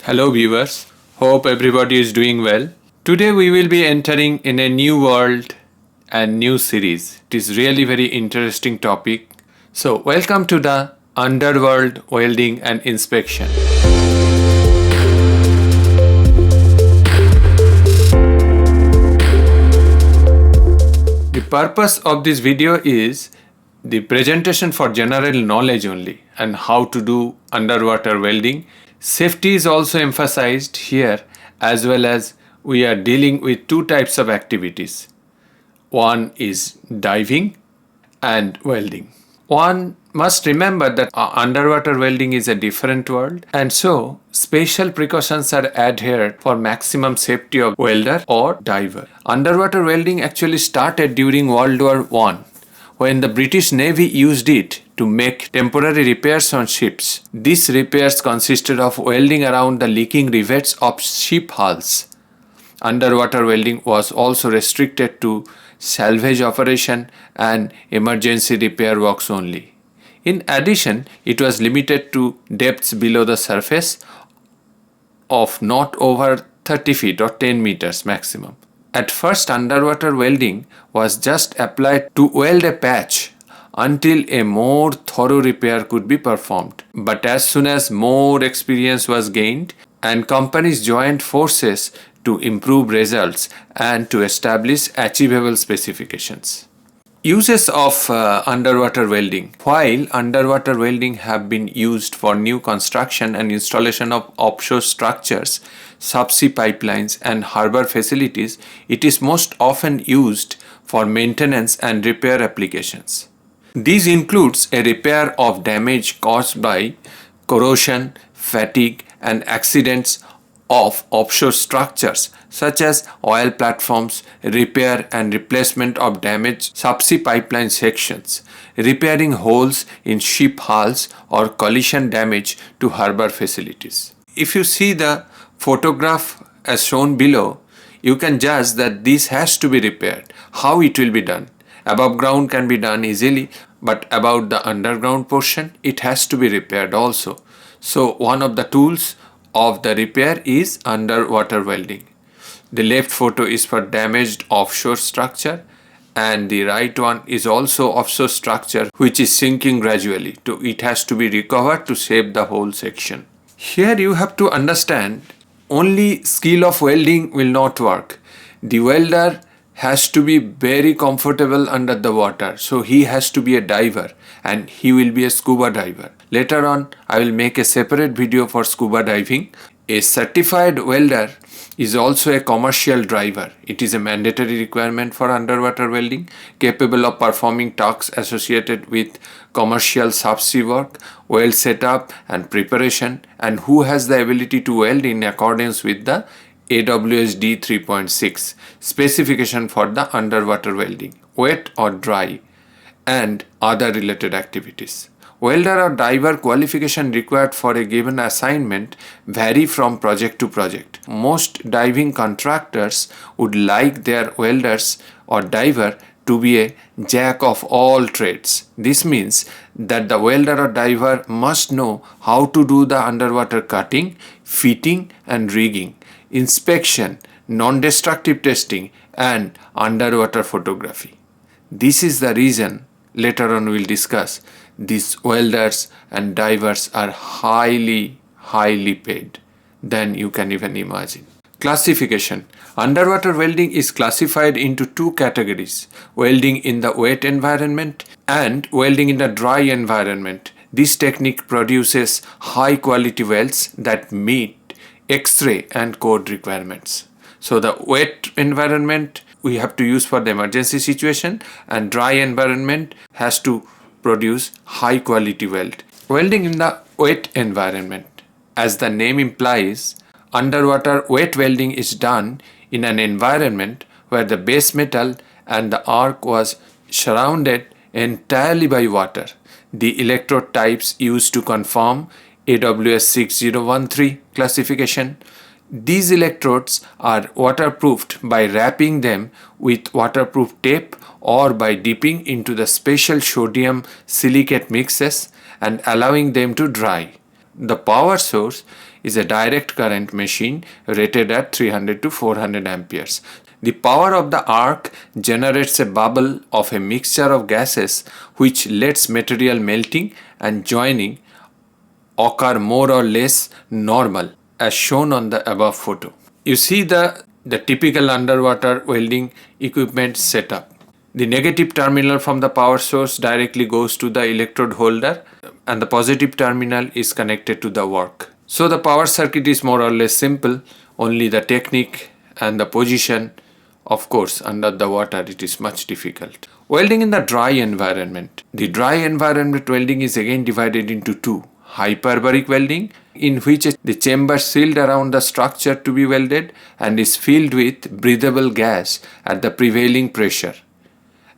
Hello viewers, hope everybody is doing well. Today we will be entering in a new world and new series. It is really very interesting topic. So welcome to the underworld welding and inspection. The purpose of this video is the presentation for general knowledge only and how to do underwater welding. Safety is also emphasized here, as well as we are dealing with two types of activities. One is diving and welding. One must remember that underwater welding is a different world, and so special precautions are adhered for maximum safety of welder or diver. Underwater welding actually started during World War I, when the British Navy used it to make temporary repairs on ships. These repairs consisted of welding around the leaking rivets of ship hulls. Underwater welding was also restricted to salvage operation and emergency repair works only. In addition, it was limited to depths below the surface of not over 30 feet or 10 meters maximum. At first, underwater welding was just applied to weld a patch until a more thorough repair could be performed. But as soon as more experience was gained and companies joined forces to improve results and to establish achievable specifications. Uses of underwater welding. While underwater welding have been used for new construction and installation of offshore structures, subsea pipelines and harbor facilities, it is most often used for maintenance and repair applications. These includes a repair of damage caused by corrosion, fatigue and accidents of offshore structures such as oil platforms, repair and replacement of damaged subsea pipeline sections, repairing holes in ship hulls or collision damage to harbor facilities. If you see the photograph as shown below, you can judge that this has to be repaired. How it will be done? Above ground can be done easily, but about the underground portion, it has to be repaired also. So one of the tools of the repair is underwater welding. The left photo is for damaged offshore structure and the right one is also offshore structure which is sinking gradually. So it has to be recovered to save the whole section. Here you have to understand only skill of welding will not work. The welder has to be very comfortable under the water. So he has to be a diver and he will be a scuba diver. Later on, I will make a separate video for scuba diving. A certified welder is also a commercial diver. It is a mandatory requirement for underwater welding, capable of performing tasks associated with commercial subsea work, weld setup and preparation, and who has the ability to weld in accordance with the AWSD 3.6 specification for the underwater welding, wet or dry, and other related activities. Welder or diver qualification required for a given assignment vary from project to project. Most diving contractors would like their welders or diver to be a jack of all trades. This means that the welder or diver must know how to do the underwater cutting, fitting and rigging, inspection, non-destructive testing and underwater photography. This is the reason later on we'll discuss these welders and divers are highly paid than you can even imagine. Classification. Underwater welding is classified into two categories: welding in the wet environment and welding in the dry environment. This technique produces high quality welds that meet X-ray and code requirements. So the wet environment we have to use for the emergency situation and dry environment has to produce high quality weld. Welding in the wet environment. As the name implies, underwater wet welding is done in an environment where the base metal and the arc was surrounded entirely by water. The electrode types used to conform AWS 6013 classification. These electrodes are waterproofed by wrapping them with waterproof tape or by dipping into the special sodium silicate mixes and allowing them to dry. The power source is a direct current machine rated at 300 to 400 amperes. The power of the arc generates a bubble of a mixture of gases which lets material melting and joining occur more or less normal as shown on the above photo. You see the typical underwater welding equipment setup. The negative terminal from the power source directly goes to the electrode holder and the positive terminal is connected to the work. So the power circuit is more or less simple, only the technique and the position, of course, under the water it is much difficult. Welding in the dry environment. The dry environment welding is again divided into two. Hyperbaric welding, in which the chamber sealed around the structure to be welded and is filled with breathable gas at the prevailing pressure.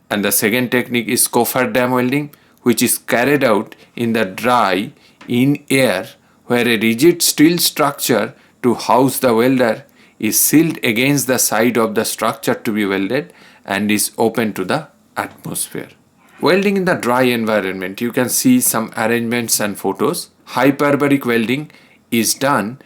And the second technique is cofferdam welding, which is carried out in the dry, in air, where a rigid steel structure to house the welder is sealed against the side of the structure to be welded and is open to the atmosphere. Welding in the dry environment, you can see some arrangements and photos. Hyperbaric welding is done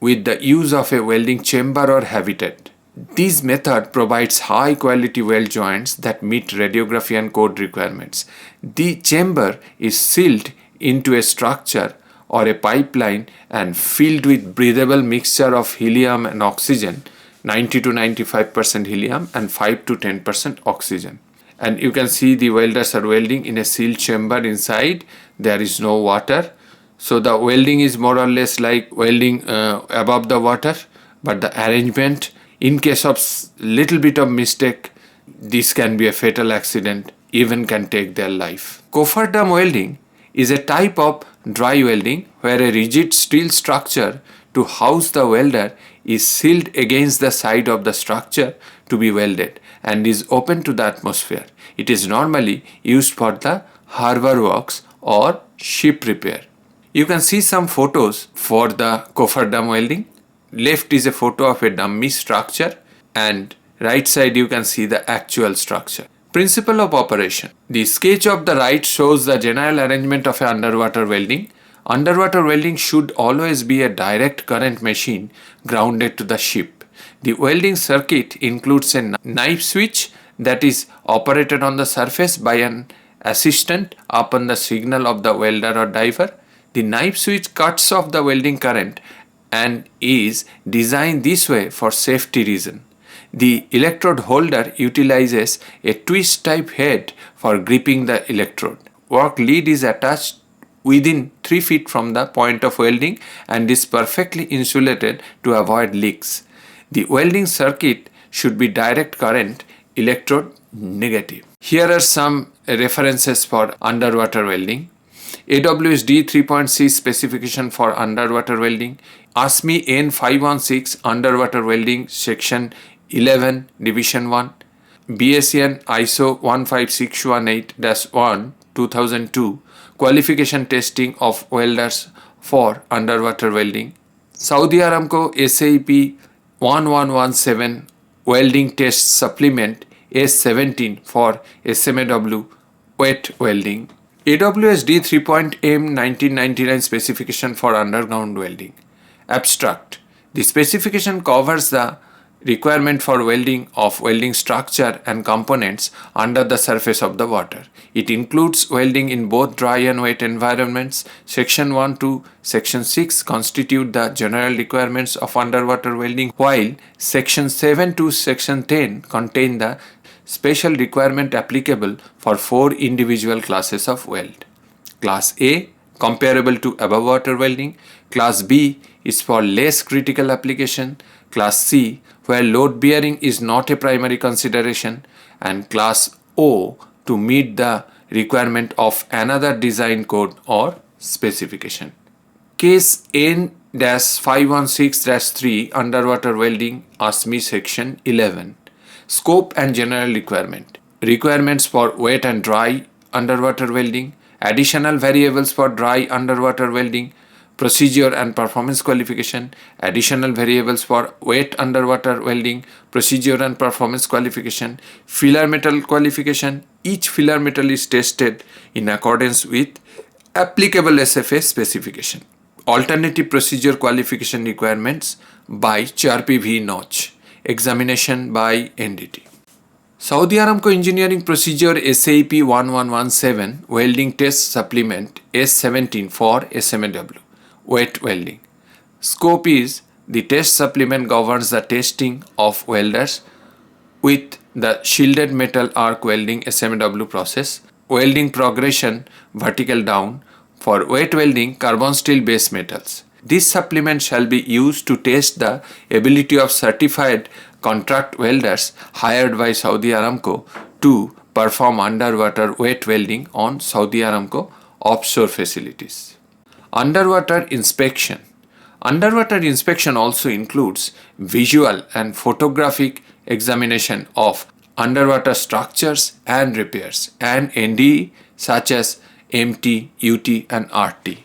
with the use of a welding chamber or habitat. This method provides high quality weld joints that meet radiography and code requirements. The chamber is sealed into a structure or a pipeline and filled with breathable mixture of helium and oxygen, 90 to 95% helium and 5 to 10% oxygen. And you can see the welders are welding in a sealed chamber inside. There is no water. So the welding is more or less like welding above the water, but the arrangement, in case of little bit of mistake, this can be a fatal accident, even can take their life. Cofferdam welding is a type of dry welding where a rigid steel structure to house the welder is sealed against the side of the structure to be welded and is open to the atmosphere. It is normally used for the harbor works or ship repair. You can see some photos for the cofferdam welding. Left is a photo of a dummy structure and right side you can see the actual structure. Principle of operation. The sketch of the right shows the general arrangement of an underwater welding. Underwater welding should always be a direct current machine grounded to the ship. The welding circuit includes a knife switch that is operated on the surface by an assistant upon the signal of the welder or diver. The knife switch cuts off the welding current and is designed this way for safety reason. The electrode holder utilizes a twist type head for gripping the electrode. Work lead is attached within 3 feet from the point of welding and is perfectly insulated to avoid leaks. The welding circuit should be direct current, electrode negative. Here are some references for underwater welding. AWSD 3.6 specification for underwater welding. ASME N516 underwater welding section 11 division 1. BSN ISO 15618-1 2002 qualification testing of welders for underwater welding. Saudi Aramco SAP 1117 welding test supplement S17 for SMAW wet welding. AWS D3.M 1999 specification for underground welding. Abstract. The specification covers the requirement for welding of welding structure and components under the surface of the water. It includes welding in both dry and wet environments. Section 1 to Section 6 constitute the general requirements of underwater welding, while Section 7 to Section 10 contain the special requirement applicable for 4 individual classes of weld. Class A, comparable to above water welding. Class B is for less critical application. Class C, where load bearing is not a primary consideration. And Class O, to meet the requirement of another design code or specification. Case N-516-3 underwater welding ASME section 11. Scope and general requirement. Requirements for wet and dry underwater welding. Additional variables for dry underwater welding. Procedure and performance qualification. Additional variables for wet underwater welding. Procedure and performance qualification. Filler metal qualification. Each filler metal is tested in accordance with applicable SFA specification. Alternative procedure qualification requirements by CHRP V notch. Examination by NDT. Saudi Aramco Engineering Procedure SAP 1117 Welding Test Supplement S17 for SMAW. Wet welding. Scope is the test supplement governs the testing of welders with the shielded metal arc welding SMAW process, welding progression vertical down, for wet welding carbon steel base metals. This supplement shall be used to test the ability of certified contract welders hired by Saudi Aramco to perform underwater wet welding on Saudi Aramco offshore facilities. Underwater inspection. Underwater inspection also includes visual and photographic examination of underwater structures and repairs and NDE such as MT, UT and RT.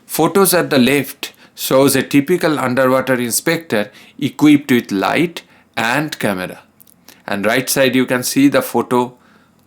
Photos at the left shows a typical underwater inspector equipped with light and camera. And right side you can see the photo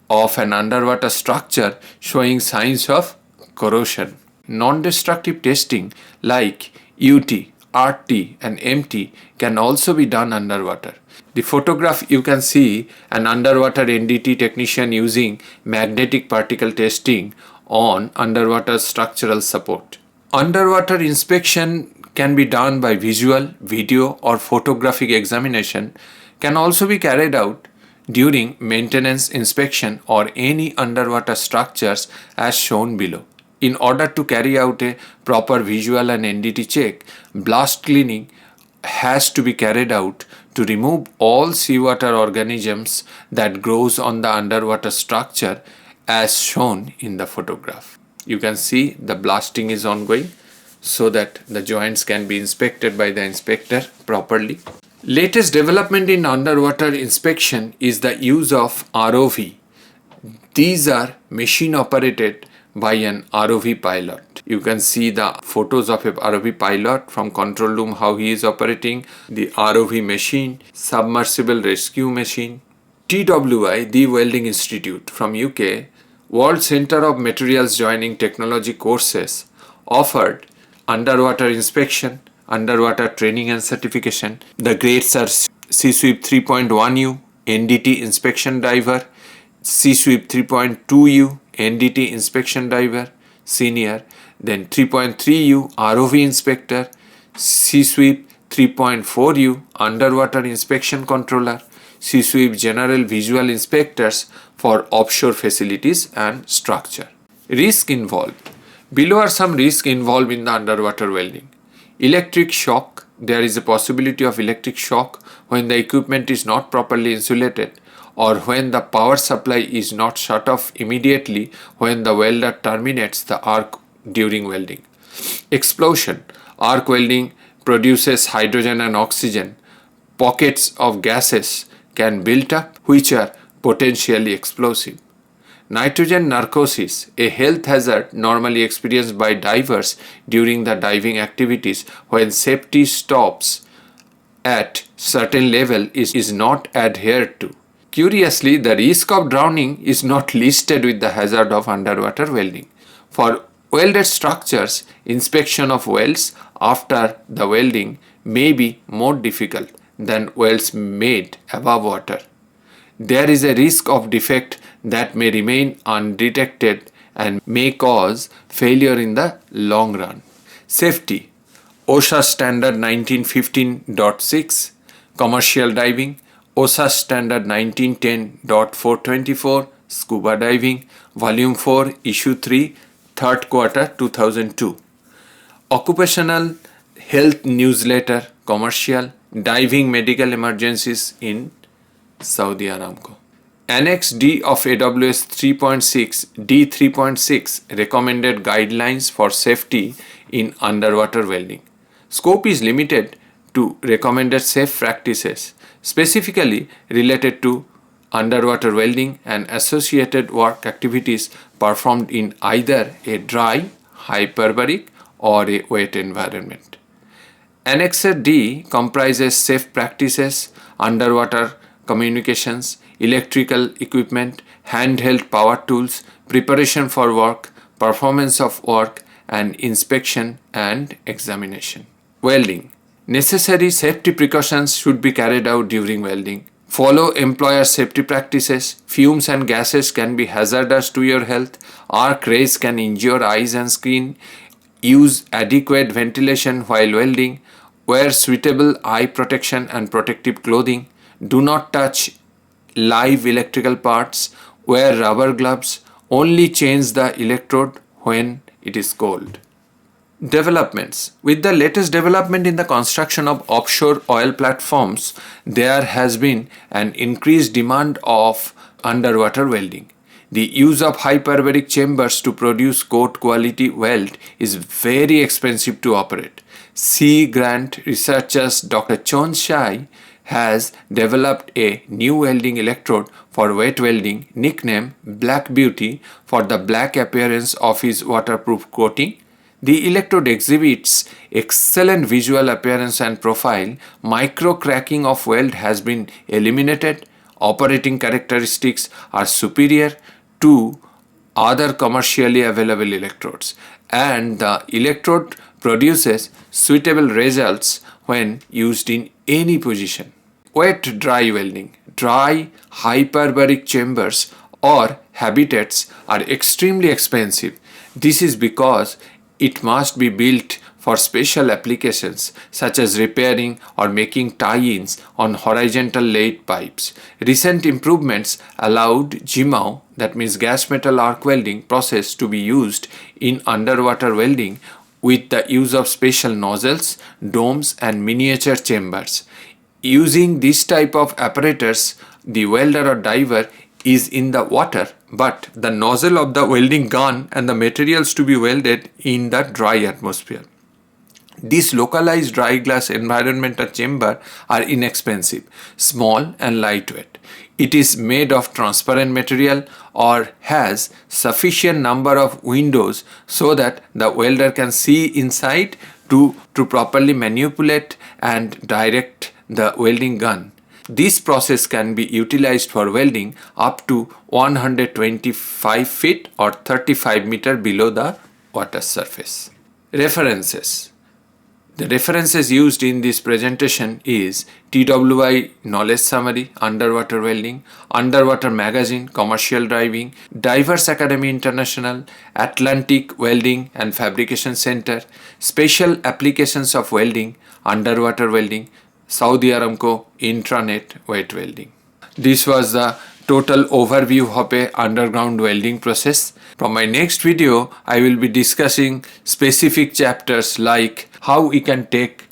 of an underwater structure showing signs of corrosion. Non-destructive testing like UT, RT and MT can also be done underwater. The photograph you can see an underwater NDT technician using magnetic particle testing on underwater structural support. Underwater inspection can be done by visual, video or photographic examination, can also be carried out during maintenance inspection or any underwater structures as shown below. In order to carry out a proper visual and NDT check, blast cleaning has to be carried out to remove all seawater organisms that grows on the underwater structure as shown in the photograph. You can see the blasting is ongoing so that the joints can be inspected by the inspector properly. Latest development in underwater inspection is the use of ROV. These are machine operated by an ROV pilot. You can see the photos of a ROV pilot from control room, how he is operating the ROV machine, submersible rescue machine. TWI, the Welding Institute from UK, World Center of Materials Joining Technology courses offered underwater inspection, underwater training and certification. The grades are C-Sweep 3.1U, NDT Inspection Diver, C-Sweep 3.2U, NDT Inspection Diver, Senior, then 3.3U, ROV Inspector, C-Sweep 3.4U, Underwater Inspection Controller, C-Sweep General Visual Inspectors for offshore facilities and structure. Risk involved. Below are some risks involved in the underwater welding. Electric shock. There is a possibility of electric shock when the equipment is not properly insulated or when the power supply is not shut off immediately when the welder terminates the arc during welding. Explosion. Arc welding produces hydrogen and oxygen. Pockets of gases can build up which are potentially explosive. Nitrogen narcosis, a health hazard normally experienced by divers during the diving activities when safety stops at certain level is not adhered to. Curiously, the risk of drowning is not listed with the hazard of underwater welding. For welded structures, inspection of welds after the welding may be more difficult than welds made above water. There is a risk of defect that may remain undetected and may cause failure in the long run. Safety. OSHA Standard 1915.6 Commercial Diving, OSHA Standard 1910.424 Scuba Diving, Volume 4, Issue 3, 3rd Quarter 2002. Occupational Health Newsletter, Commercial, Diving Medical Emergencies in Saudi Aramco. Annex D of AWS 3.6 D 3.6 Recommended Guidelines for Safety in Underwater Welding. Scope is limited to recommended safe practices, specifically related to underwater welding and associated work activities performed in either a dry, hyperbaric, or a wet environment. Annex D comprises safe practices, underwater communications, electrical equipment, handheld power tools, preparation for work, performance of work, and inspection and examination. Welding. Necessary safety precautions should be carried out during welding. Follow employer safety practices. Fumes and gases can be hazardous to your health. Arc rays can injure eyes and skin. Use adequate ventilation while welding. Wear suitable eye protection and protective clothing. Do not touch live electrical parts. Wear rubber gloves. Only change the electrode when it is cold. Developments. With the latest development in the construction of offshore oil platforms, there has been an increased demand of underwater welding. The use of hyperbaric chambers to produce coat quality weld is very expensive to operate. Sea Grant researchers Dr. Chon Shai has developed a new welding electrode for wet welding, nicknamed Black Beauty, for the black appearance of his waterproof coating. The electrode exhibits excellent visual appearance and profile. Micro cracking of weld has been eliminated. Operating characteristics are superior to other commercially available electrodes, and the electrode produces suitable results when used in any position. Wet dry welding. Dry hyperbaric chambers or habitats are extremely expensive. This is because it must be built for special applications such as repairing or making tie-ins on horizontal laid pipes. Recent improvements allowed GMAW, that means gas metal arc welding process, to be used in underwater welding with the use of special nozzles, domes and miniature chambers. Using this type of apparatus, the welder or diver is in the water, but the nozzle of the welding gun and the materials to be welded in the dry atmosphere. These localized dry glass environmental chamber are inexpensive, small and lightweight. It is made of transparent material or has sufficient number of windows so that the welder can see inside to properly manipulate and direct the welding gun. This process can be utilized for welding up to 125 feet or 35 meters below the water surface. References. The references used in this presentation is TWI Knowledge Summary, Underwater Welding, Underwater Magazine, Commercial Diving, Divers Academy International, Atlantic Welding and Fabrication Center, Special Applications of Welding, Underwater Welding, Saudi Aramco Intranet Wet Welding. This was the total overview of a underground welding process. From my next video, I will be discussing specific chapters like how we can take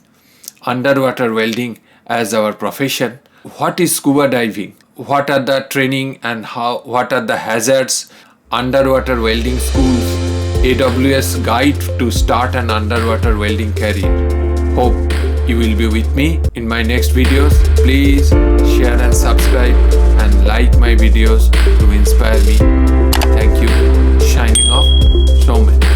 underwater welding as our profession, what is scuba diving, what are the training and what are the hazards, underwater welding schools, AWS guide to start an underwater welding career. Hope you will be with me in my next videos. Please share and subscribe and like my videos to inspire me. Thank you. Shining off, Showman.